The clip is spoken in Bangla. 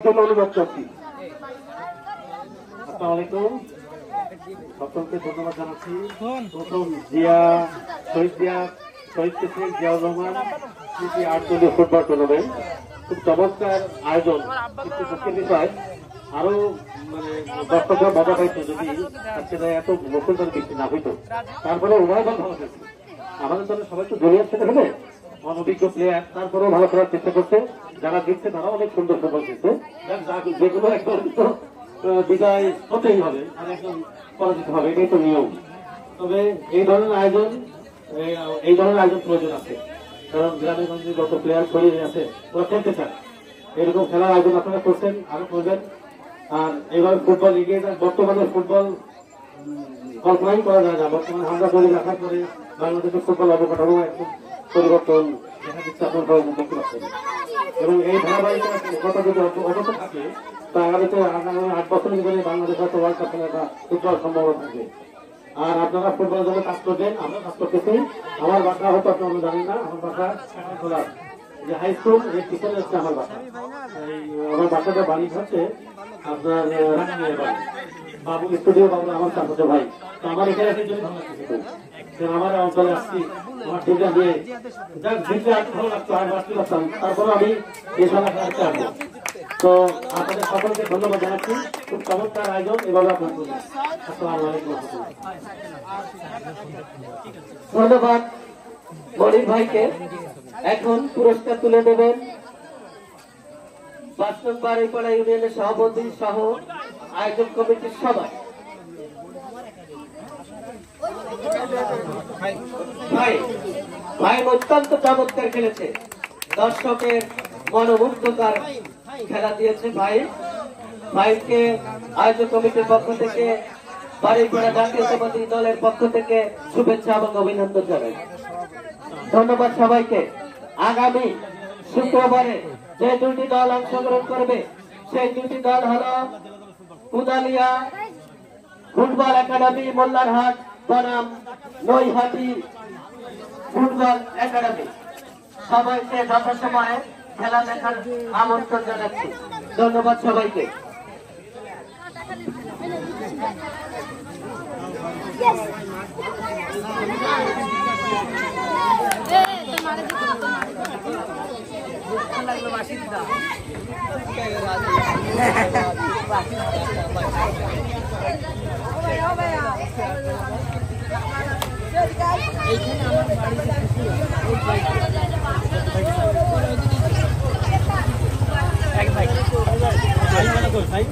অনুরোধ করছি। আসসালামু আলাইকুম, সকলকে ধন্যবাদ জানাচ্ছি। প্রথম শহীদ প্রেসিডেন্ট জিয়াউর রহমান স্মৃতি 8 দলীয় ফুটবল টুর্নামেন্ট, খুব চমৎকার আয়োজন। কিন্তু দুঃখের বিষয়, আরো দর্শকরা মজা পাইতো যদি আজকে এত মুসলমান বৃষ্টি না হইতো। তারপরে উভয় দল ভালো খেলছে, আমাদের দলে সবাই তো জড়িয়ে খেলে ফেলে অনভিজ্ঞ প্লেয়ার, তারপরেও ভালো খেলার চেষ্টা করছে। যারা জিতছে তারা অনেক সুন্দর ফুটবল খেলছে। যেগুলো একদম বিদায় হতেই হবে আর একদম পরাজিত হবে, এটাই তো নিয়ম। তবে এই ধরনের আয়োজন প্রয়োজন আছে, কারণ গ্রামে গঞ্জে যত প্লেয়ার ছড়িয়ে আছে ওরা খেলতে চায়। এরকম খেলার আয়োজন আপনারা করছেন, আরো করবেন। আর এইভাবে ফুটবল এগিয়ে যায়। বর্তমানে ফুটবল কল্পনাই করা যায় না। বর্তমানে হামলা করে রাখার পরে বাংলাদেশের ফুটবল অবকাঠামো একদম পরিবর্তন দেখা দিচ্ছে, আপনারা দেখতে পাচ্ছেন। এবং এই ধারাবাহিকতা যদি অবস্থা থাকে তা আগামীতে 8 বছরের ভিতরে বাংলাদেশ হয়তো ওয়ার্ল্ড কাপ খেলার একটা ফুটবল সম্ভাবনা থাকে। আর আপনারা ফুটবলের জন্য কাজ করবেন, আমরা কাজ করতেছি। আমার বাসা হয়তো আপনারা জানেন না, আমার বাসা খোলা যে হাই স্কুল এর পিছনে হচ্ছে আমার বাসা। আমার বাসাটা বাড়ি হচ্ছে আপনার বাবু স্টুডিও, বাবু আমার চাচা ভাই। তো আমার এখানে আসলে জন্য ভালো লাগছে, আমার অঞ্চলে আসছি, আমার টিমটা নিয়ে জিতলে ভালো লাগতো, আর বাঁচতে পারতাম। তারপরে আমি এই সময় খেলাতে আসবো। তো আপনাদের সকলকে ধন্যবাদ জানাচ্ছি, খুব চমৎকার আয়োজন, এভাবে আপনার করবেন। আসসালামু আলাইকুম। ধন্যবাদ মনির ভাইকে। এখন পুরস্কার তুলে দেবেন 5 নং বাড়িপাড়া ইউনিয়নের সভাপতি সহ আয়োজক কমিটির সবাই। ভাই অত্যন্ত চমৎকার খেলেছে, দর্শকের মনোমুগ্ধকর খেলা দিয়েছে ভাইকে আয়োজক কমিটির পক্ষ থেকে, বাড়িপাড়া জাতীয়তাবাদী দলের পক্ষ থেকে শুভেচ্ছা এবং অভিনন্দন জানাই। ধন্যবাদ সবাইকে। আগামী শুক্রবারে যে 2টি দল অংশগ্রহণ করবে সেই 2টি দল হল কুদালিয়া ফুটবল একাডেমি, মোল্লারহাট বনাম নৈহাটি ফুটবল একাডেমি। সবাইকে যথাসময়ে খেলা দেখার আমন্ত্রণ জানাচ্ছি। ধন্যবাদ সবাইকে। ভাই